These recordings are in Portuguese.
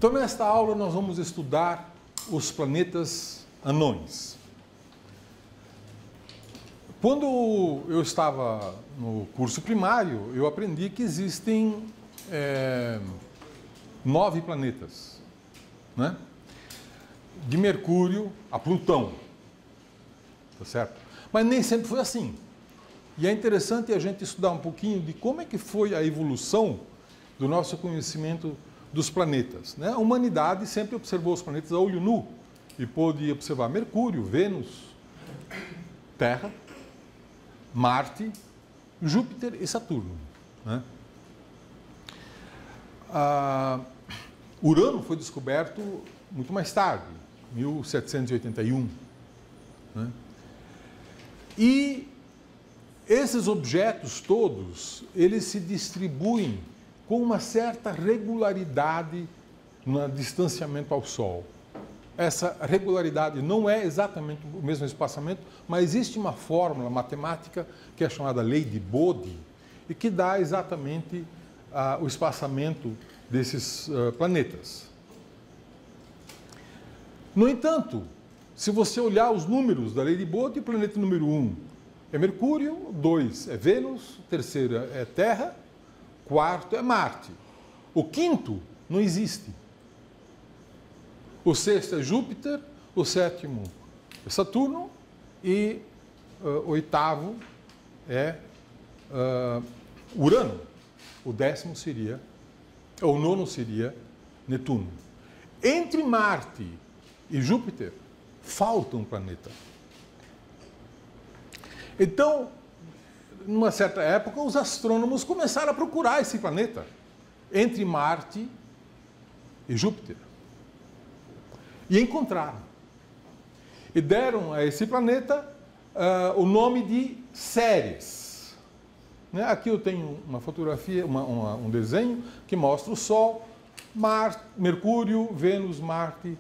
Então, nesta aula, nós vamos estudar os planetas anões. Quando eu estava no curso primário, eu aprendi que existem 9 planetas, né? De Mercúrio a Plutão, tá certo? Mas nem sempre foi assim. E é interessante a gente estudar um pouquinho de como é que foi a evolução do nosso conhecimento dos planetas, né? A humanidade sempre observou os planetas a olho nu e pôde observar Mercúrio, Vênus, Terra, Marte, Júpiter e Saturno, né? Urano foi descoberto muito mais tarde, 1781, né? E esses objetos todos, eles se distribuem com uma certa regularidade no distanciamento ao Sol. Essa regularidade não é exatamente o mesmo espaçamento, mas existe uma fórmula matemática que é chamada lei de Bode e que dá exatamente o espaçamento desses planetas. No entanto, se você olhar os números da lei de Bode, o planeta número 1 é Mercúrio, 2 é Vênus, o terceiro é Terra, quarto é Marte. O quinto não existe. O sexto é Júpiter, o sétimo é Saturno e o oitavo é Urano. O décimo seria, ou o nono seria Netuno. Entre Marte e Júpiter, falta um planeta. Então, numa certa época, os astrônomos começaram a procurar esse planeta entre Marte e Júpiter. E encontraram. E deram a esse planeta o nome de Ceres. Né? Aqui eu tenho uma fotografia, um desenho que mostra o Sol, Mercúrio, Vênus, Marte,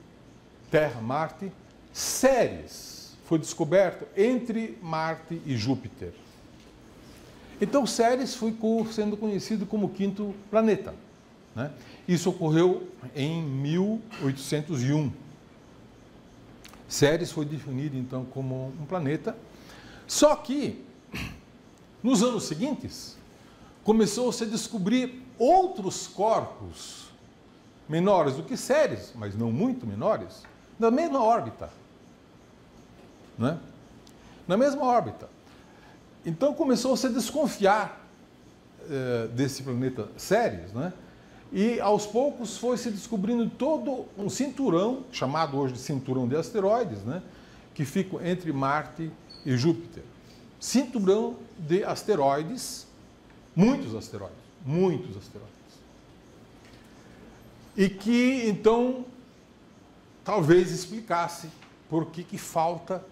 Terra, Marte. Ceres foi descoberto entre Marte e Júpiter. Então, Ceres foi sendo conhecido como o quinto planeta, né? Isso ocorreu em 1801. Ceres foi definido, então, como um planeta. Só que, nos anos seguintes, começou-se a descobrir outros corpos menores do que Ceres, mas não muito menores, na mesma órbita, né? Na mesma órbita. Então começou-se a desconfiar desse planeta Ceres, né? E aos poucos foi se descobrindo todo um cinturão, chamado hoje de cinturão de asteroides, né? Que fica entre Marte e Júpiter. Cinturão de asteroides, muitos asteroides. E que então talvez explicasse por que falta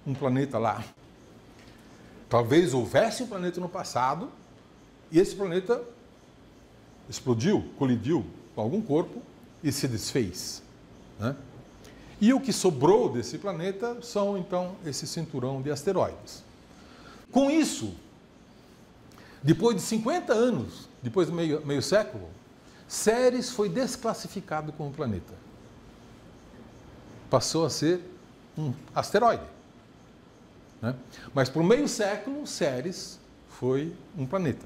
um planeta lá. Talvez houvesse um planeta no passado e esse planeta explodiu, colidiu com algum corpo e se desfez, né? E o que sobrou desse planeta são, então, esse cinturão de asteroides. Com isso, depois de 50 anos, depois de meio século, Ceres foi desclassificado como planeta. Passou a ser um asteroide, né? Mas por meio século, Ceres foi um planeta,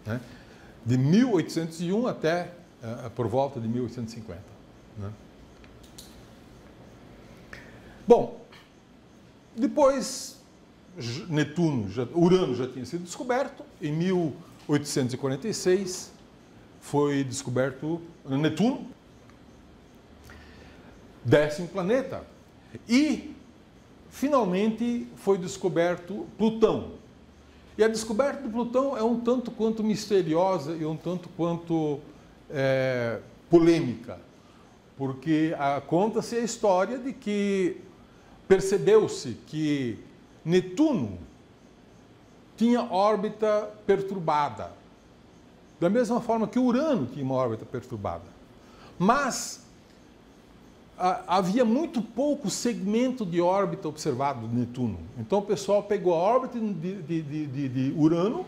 né? De 1801 até por volta de 1850. Né? Bom, depois Urano já tinha sido descoberto. Em 1846 foi descoberto Netuno, 10º planeta. E, finalmente, foi descoberto Plutão. E a descoberta de Plutão é um tanto quanto misteriosa e um tanto quanto polêmica, porque conta-se a história de que percebeu-se que Netuno tinha órbita perturbada, da mesma forma que Urano tinha uma órbita perturbada. Mas havia muito pouco segmento de órbita observado de Netuno. Então o pessoal pegou a órbita de Urano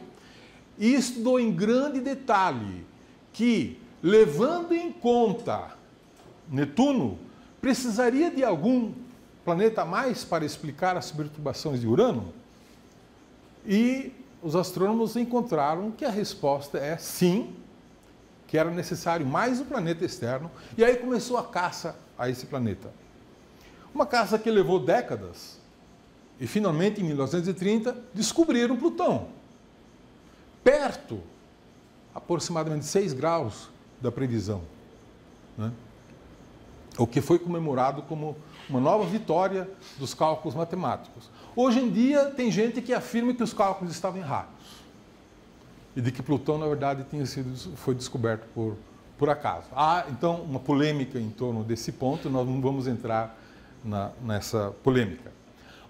e estudou em grande detalhe que, levando em conta Netuno, precisaria de algum planeta a mais para explicar as perturbações de Urano? E os astrônomos encontraram que a resposta é sim, que era necessário mais um planeta externo, e aí começou a caça a esse planeta. Uma caça que levou décadas, e finalmente, em 1930, descobriram Plutão, perto, aproximadamente 6 graus da previsão, né? O que foi comemorado como uma nova vitória dos cálculos matemáticos. Hoje em dia, tem gente que afirma que os cálculos estavam errados e de que Plutão, na verdade, foi descoberto por acaso. Há, então, uma polêmica em torno desse ponto, nós não vamos entrar nessa polêmica.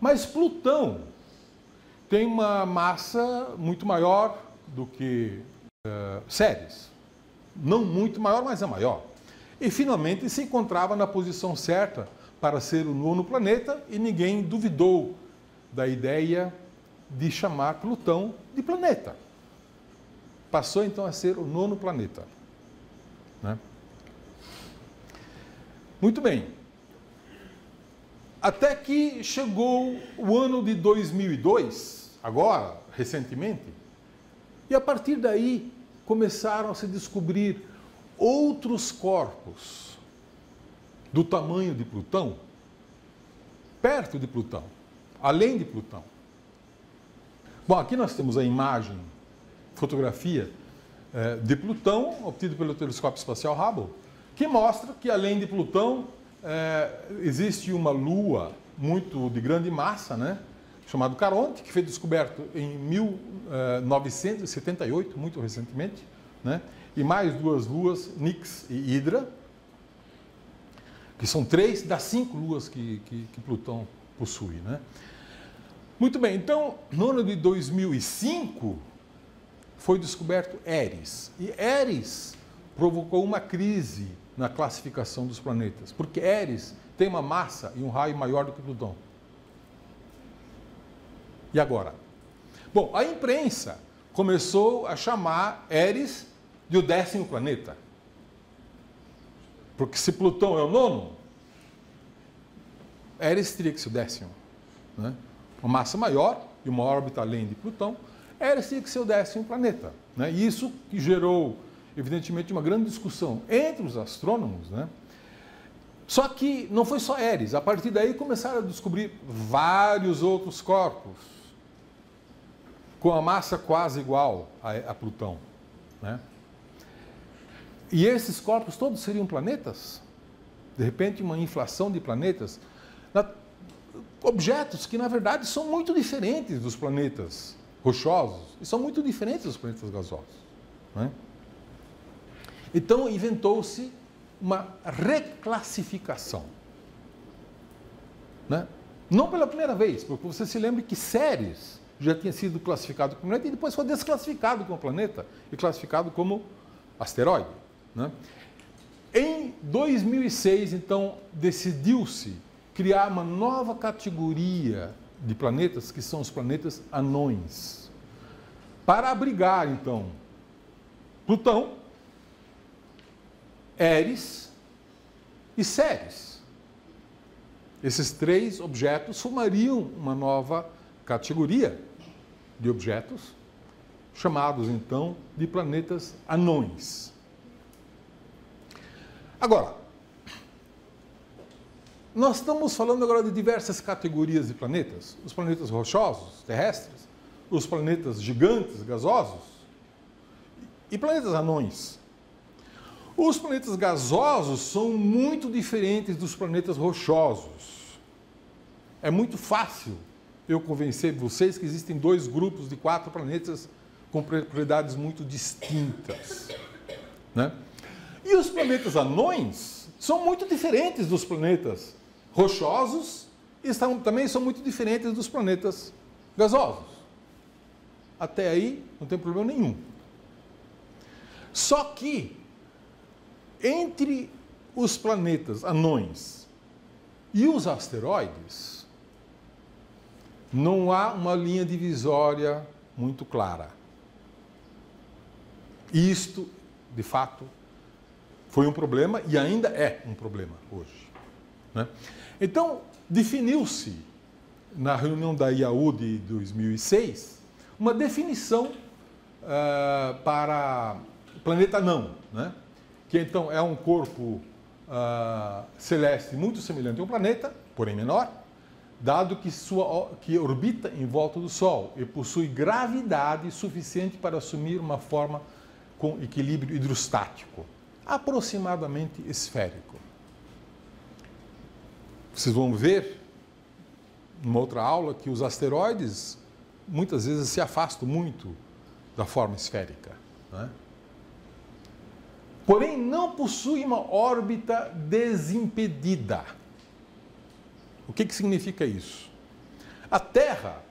Mas Plutão tem uma massa muito maior do que Ceres. Não muito maior, mas é maior. E, finalmente, se encontrava na posição certa para ser o 9º planeta e ninguém duvidou da ideia de chamar Plutão de planeta. Passou, então, a ser o 9º planeta, né? Muito bem. Até que chegou o ano de 2002, agora, recentemente, e a partir daí começaram a se descobrir outros corpos do tamanho de Plutão, perto de Plutão, além de Plutão. Bom, aqui nós temos a imagem, fotografia de Plutão, obtida pelo telescópio espacial Hubble, que mostra que além de Plutão existe uma lua muito de grande massa, né, chamado Caronte, que foi descoberto em 1978, muito recentemente, né, e mais 2 luas, Nix e Hidra, que são 3 das 5 luas que Plutão possui, né? Muito bem, então, no ano de 2005, foi descoberto Eris. E Eris provocou uma crise na classificação dos planetas, porque Eris tem uma massa e um raio maior do que Plutão. E agora? Bom, a imprensa começou a chamar Eris de o 10º planeta. Porque se Plutão é o 9º, Eris teria que ser o 10º, né? Uma massa maior e uma órbita além de Plutão, Eris teria que ser o 10º planeta, né? E isso que gerou, evidentemente, uma grande discussão entre os astrônomos, né? Só que não foi só Eris. A partir daí começaram a descobrir vários outros corpos com a massa quase igual a Plutão, né? E esses corpos todos seriam planetas? De repente, uma inflação de planetas? Objetos que, na verdade, são muito diferentes dos planetas rochosos e são muito diferentes dos planetas gasosos, né? Então, inventou-se uma reclassificação, né? Não pela primeira vez, porque você se lembra que Ceres já tinha sido classificado como planeta e depois foi desclassificado como planeta e classificado como asteroide, né? Em 2006, então, decidiu-se criar uma nova categoria de planetas, que são os planetas anões, para abrigar, então, Plutão, Eris e Ceres. Esses 3 objetos formariam uma nova categoria de objetos, chamados, então, de planetas anões. Agora, nós estamos falando agora de diversas categorias de planetas. Os planetas rochosos, terrestres, os planetas gigantes, gasosos, e planetas anões. Os planetas gasosos são muito diferentes dos planetas rochosos. É muito fácil eu convencer vocês que existem 2 grupos de 4 planetas com propriedades muito distintas, né? E os planetas anões são muito diferentes dos planetas rochosos e também são muito diferentes dos planetas gasosos. Até aí não tem problema nenhum. Só que entre os planetas anões e os asteroides não há uma linha divisória muito clara. Isto, de fato, Foi um problema e ainda é um problema hoje, né? Então, definiu-se, na reunião da IAU de 2006, uma definição para planeta anão, né? Que então é um corpo celeste muito semelhante a um planeta, porém menor, dado que orbita em volta do Sol e possui gravidade suficiente para assumir uma forma com equilíbrio hidrostático, aproximadamente esférico. Vocês vão ver, numa outra aula, que os asteroides muitas vezes se afastam muito da forma esférica, né? Porém, não possui uma órbita desimpedida. O que significa isso? A Terra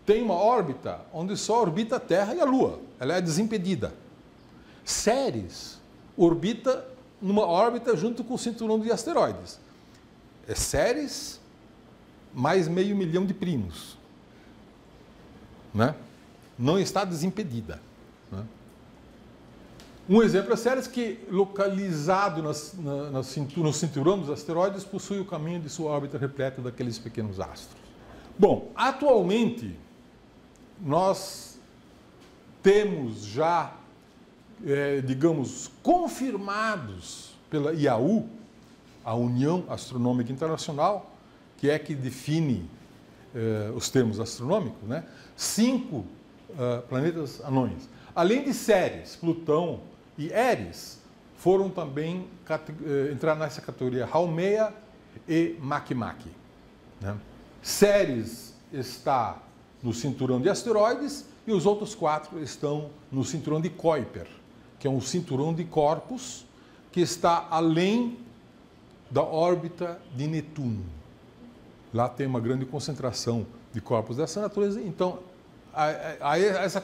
tem uma órbita onde só orbita a Terra e a Lua. Ela é desimpedida. Ceres orbita numa órbita junto com o cinturão de asteroides. É Ceres mais 500 mil de primos, né? Não está desimpedida, né? Um exemplo é Ceres, que, localizado no cinturão dos asteroides, possui o caminho de sua órbita repleto daqueles pequenos astros. Bom, atualmente, nós temos já, digamos, confirmados pela IAU, a União Astronômica Internacional, que é que define os termos astronômicos, né? 5 planetas anões. Além de Ceres, Plutão e Eris, foram também entrar nessa categoria Haumea e Makemake, né? Ceres está no cinturão de asteroides e os outros 4 estão no cinturão de Kuiper, que é um cinturão de corpos que está além da órbita de Netuno. Lá tem uma grande concentração de corpos dessa natureza, então essa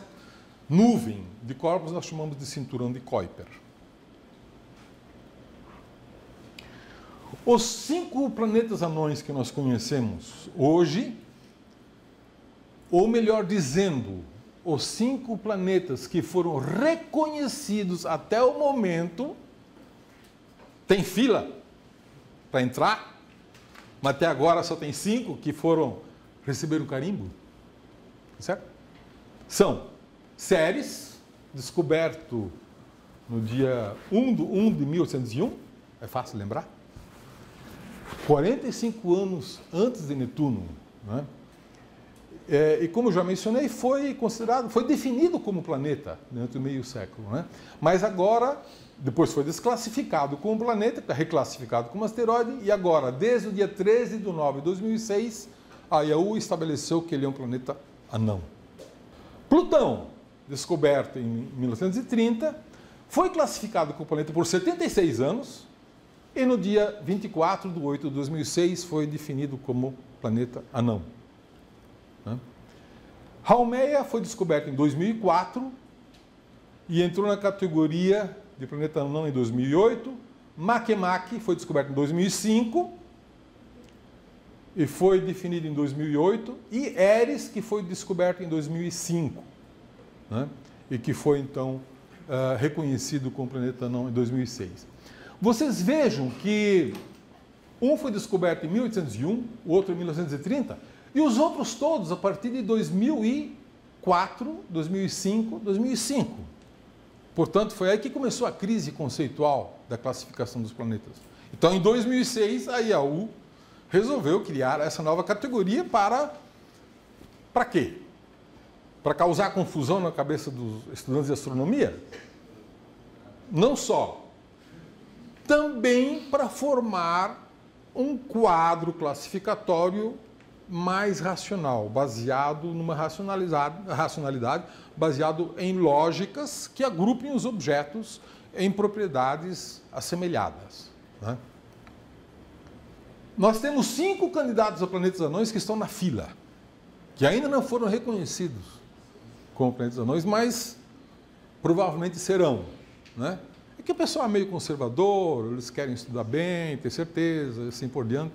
nuvem de corpos nós chamamos de cinturão de Kuiper. Os 5 planetas anões que nós conhecemos hoje, ou melhor dizendo, os 5 planetas que foram reconhecidos até o momento, tem fila para entrar, mas até agora só tem 5 que receberam carimbo, certo? São Ceres, descoberto no dia 1 de 1801, é fácil lembrar, 45 anos antes de Netuno, né? E como já mencionei, foi definido como planeta durante meio século, né? Mas agora, depois foi desclassificado como planeta, reclassificado como asteroide, e agora, desde o dia 13 de nove de 2006, a IAU estabeleceu que ele é um planeta anão. Plutão, descoberto em 1930, foi classificado como planeta por 76 anos, e no dia 24 de 8 de 2006 foi definido como planeta anão, né? Haumea foi descoberto em 2004 e entrou na categoria de planeta anão em 2008. Makemake foi descoberto em 2005 e foi definido em 2008. E Eris, que foi descoberto em 2005, né? E que foi, então, reconhecido como planeta anão em 2006. Vocês vejam que um foi descoberto em 1801, o outro em 1930, e os outros todos a partir de 2004, 2005, 2005. Portanto, foi aí que começou a crise conceitual da classificação dos planetas. Então, em 2006, a IAU resolveu criar essa nova categoria para quê? Para causar confusão na cabeça dos estudantes de astronomia? Não só. Também para formar um quadro classificatório mais racional, baseado numa racionalidade, baseado em lógicas que agrupem os objetos em propriedades assemelhadas, né? Nós temos 5 candidatos a planetas anões que estão na fila, que ainda não foram reconhecidos como planetas anões, mas provavelmente serão, né? É que o pessoal é meio conservador, eles querem estudar bem, ter certeza, assim por diante.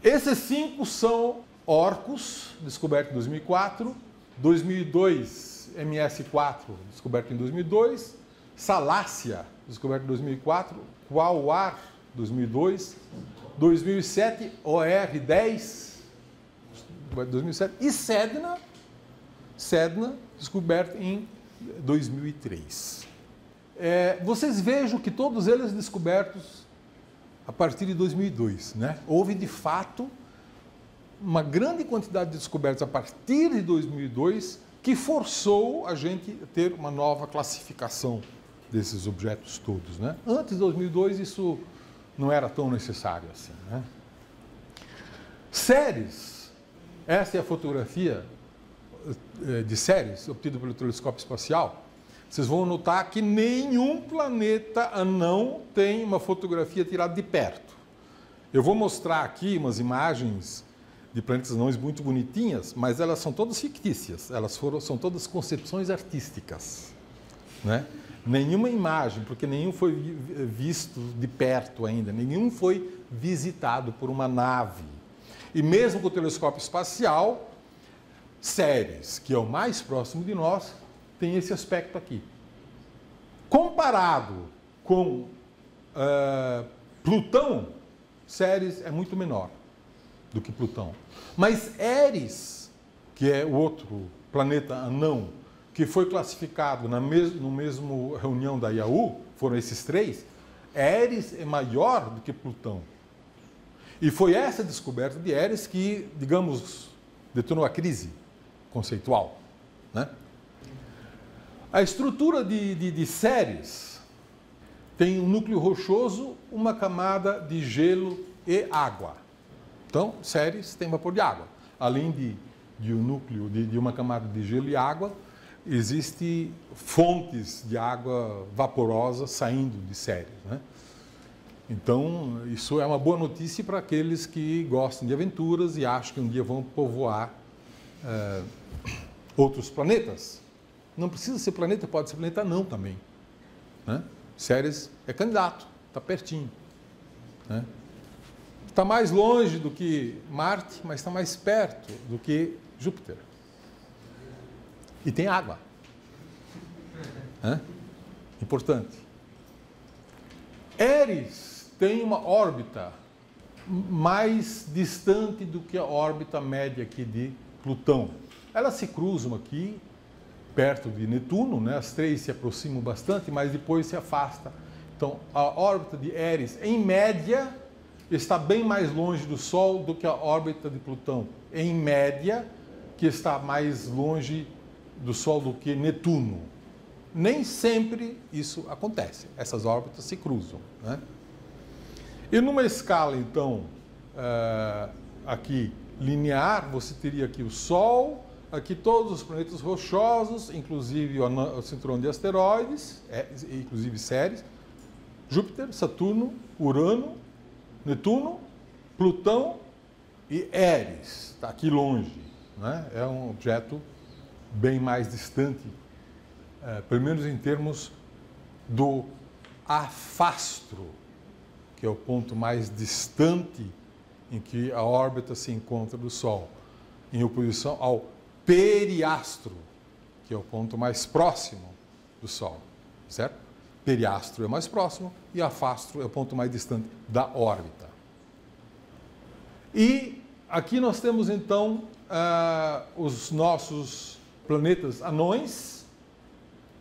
Esses 5 são Orcus, descoberto em 2004, 2002, MS4, descoberto em 2002, Salácia, descoberto em 2004, Quaoar, 2002, 2007, OR-10, 2007, e Sedna, descoberto em 2003. Vocês vejam que todos eles descobertos a partir de 2002, né? Houve, de fato, uma grande quantidade de descobertas a partir de 2002 que forçou a gente a ter uma nova classificação desses objetos todos, né? Antes de 2002 isso não era tão necessário assim, né? Ceres, essa é a fotografia de Ceres, obtida pelo telescópio espacial. Vocês vão notar que nenhum planeta anão tem uma fotografia tirada de perto. Eu vou mostrar aqui umas imagens de planetas anões muito bonitinhas, mas elas são todas fictícias, são todas concepções artísticas, né? Nenhuma imagem, porque nenhum foi visto de perto ainda, nenhum foi visitado por uma nave. E mesmo com o telescópio espacial, Ceres, que é o mais próximo de nós, tem esse aspecto aqui. Comparado com Plutão, Ceres é muito menor do que Plutão. Mas Eris, que é o outro planeta anão, que foi classificado no mesmo reunião da IAU, foram esses três, Eris é maior do que Plutão. E foi essa descoberta de Eris que, digamos, detonou a crise conceitual, né? A estrutura de Ceres tem um núcleo rochoso, uma camada de gelo e água. Então, Ceres tem vapor de água. Além de um núcleo, de uma camada de gelo e água, existem fontes de água vaporosa saindo de Ceres, né? Então, isso é uma boa notícia para aqueles que gostam de aventuras e acham que um dia vão povoar outros planetas. Não precisa ser planeta, pode ser planeta anão também, né? Ceres é candidato, está pertinho, né? Está mais longe do que Marte, mas está mais perto do que Júpiter. E tem água, né? Importante. Eris tem uma órbita mais distante do que a órbita média aqui de Plutão. Elas se cruzam aqui, perto de Netuno, né? As três se aproximam bastante, mas depois se afastam. Então, a órbita de Eris, em média, está bem mais longe do Sol do que a órbita de Plutão. Em média, que está mais longe do Sol do que Netuno. Nem sempre isso acontece. Essas órbitas se cruzam, né? E numa escala, então, aqui linear, você teria aqui o Sol, aqui todos os planetas rochosos, inclusive o cinturão de asteroides, inclusive Ceres, Júpiter, Saturno, Urano, Netuno, Plutão e Eris. Está aqui longe, né? É um objeto bem mais distante, pelo menos em termos do afastro, que é o ponto mais distante em que a órbita se encontra do Sol, em oposição ao periastro, que é o ponto mais próximo do Sol, certo? Periastro é mais próximo e afastro é o ponto mais distante da órbita. E aqui nós temos então os nossos planetas anões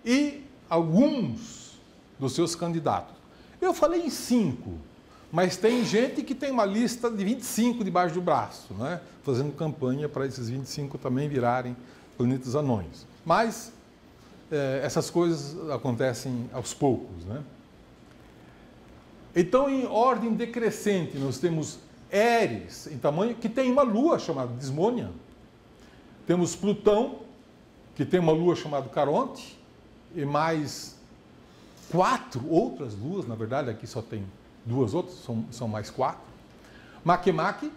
e alguns dos seus candidatos. Eu falei em 5, mas tem gente que tem uma lista de 25 debaixo do braço, né? Fazendo campanha para esses 25 também virarem planetas anões. Mas essas coisas acontecem aos poucos, né? Então, em ordem decrescente, nós temos Eris, em tamanho, que tem uma lua chamada Desmônia. Temos Plutão, que tem uma lua chamada Caronte, e mais 4 outras luas, na verdade, aqui só tem 2 outras, são mais 4. Makemake,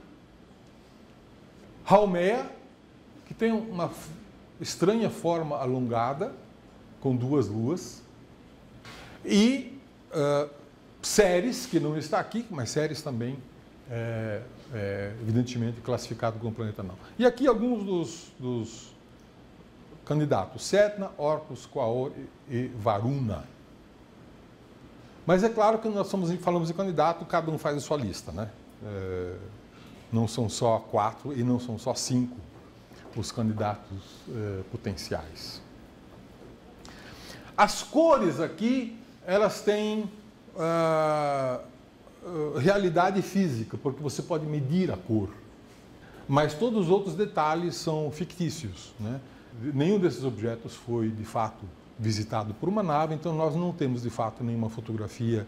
Haumea, que tem uma estranha forma alongada, com 2 luas, e Ceres, que não está aqui, mas Ceres também evidentemente classificado como planeta não. E aqui alguns dos candidatos: Sedna, Orcus, Quaoar e Varuna. Mas é claro que nós falamos em candidato, cada um faz a sua lista, né? Não são só 4 e não são só 5 os candidatos potenciais. As cores aqui, elas têm realidade física, porque você pode medir a cor. Mas todos os outros detalhes são fictícios, né? Nenhum desses objetos foi, de fato, visitado por uma nave, então nós não temos, de fato, nenhuma fotografia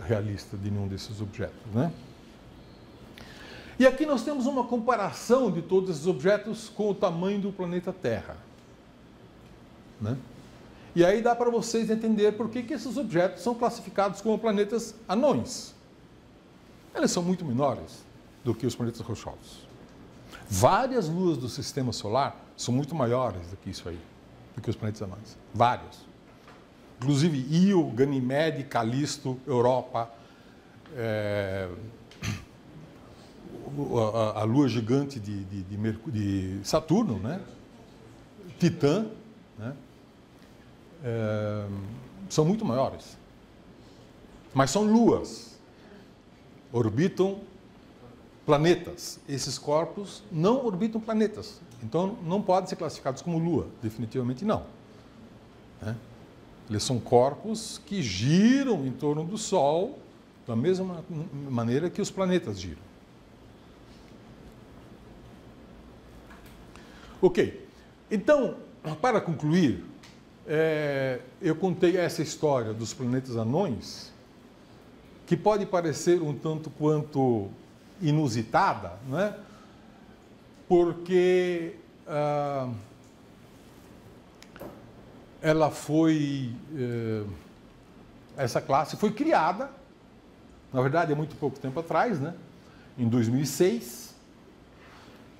realista de nenhum desses objetos, né? E aqui nós temos uma comparação de todos esses objetos com o tamanho do planeta Terra, né? E aí dá para vocês entender por que esses objetos são classificados como planetas anões. Eles são muito menores do que os planetas rochosos. Várias luas do Sistema Solar são muito maiores do que isso aí, do que os planetas anões. Vários. Inclusive Io, Ganymede, Calisto, Europa, a lua gigante de Saturno, né? Titã, né? São muito maiores. Mas são luas. Orbitam planetas. Esses corpos não orbitam planetas. Então não podem ser classificados como lua. Definitivamente não. Né? Eles são corpos que giram em torno do Sol da mesma maneira que os planetas giram. Ok. Então, para concluir, eu contei essa história dos planetas anões, que pode parecer um tanto quanto inusitada, né? Porque ela foi, essa classe foi criada, na verdade, há muito pouco tempo atrás, né? Em 2006,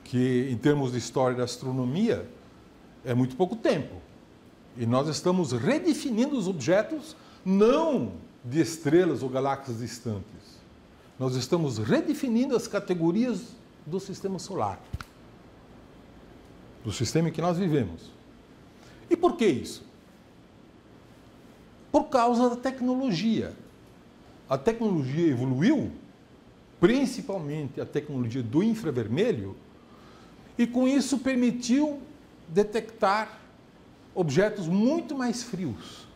que em termos de história da astronomia é muito pouco tempo. E nós estamos redefinindo os objetos não de estrelas ou galáxias distantes. Nós estamos redefinindo as categorias do Sistema Solar, do sistema em que nós vivemos. E por que isso? Por causa da tecnologia. A tecnologia evoluiu, principalmente a tecnologia do infravermelho, e com isso permitiu detectar objetos muito mais frios.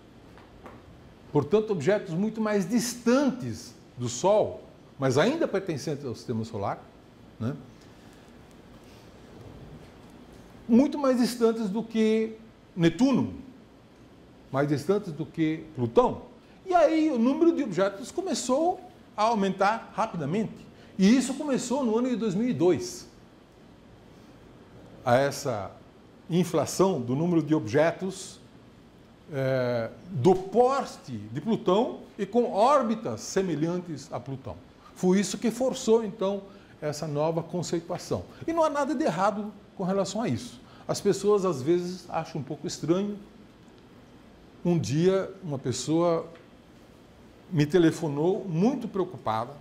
Portanto, objetos muito mais distantes do Sol, mas ainda pertencentes ao Sistema Solar, né? Muito mais distantes do que Netuno, mais distantes do que Plutão. E aí o número de objetos começou a aumentar rapidamente. E isso começou no ano de 2002. A essa inflação do número de objetos do porte de Plutão e com órbitas semelhantes a Plutão. Foi isso que forçou, então, essa nova conceituação. E não há nada de errado com relação a isso. As pessoas, às vezes, acham um pouco estranho. Um dia, uma pessoa me telefonou muito preocupada,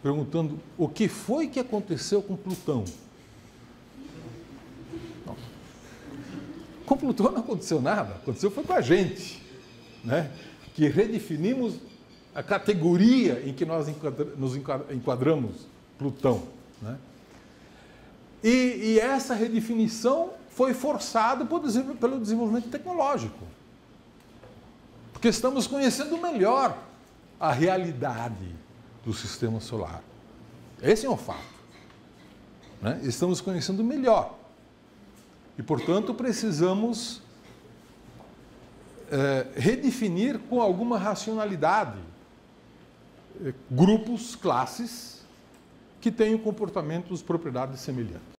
perguntando o que foi que aconteceu com Plutão. Não. Com Plutão não aconteceu nada, aconteceu foi com a gente, né? Que redefinimos a categoria em que nós nos enquadramos Plutão, né? E essa redefinição foi forçada pelo desenvolvimento tecnológico. Porque estamos conhecendo melhor a realidade do Sistema Solar. Esse é um fato, né? Estamos conhecendo melhor. E, portanto, precisamos redefinir com alguma racionalidade grupos, classes, que tenham comportamentos, propriedades semelhantes.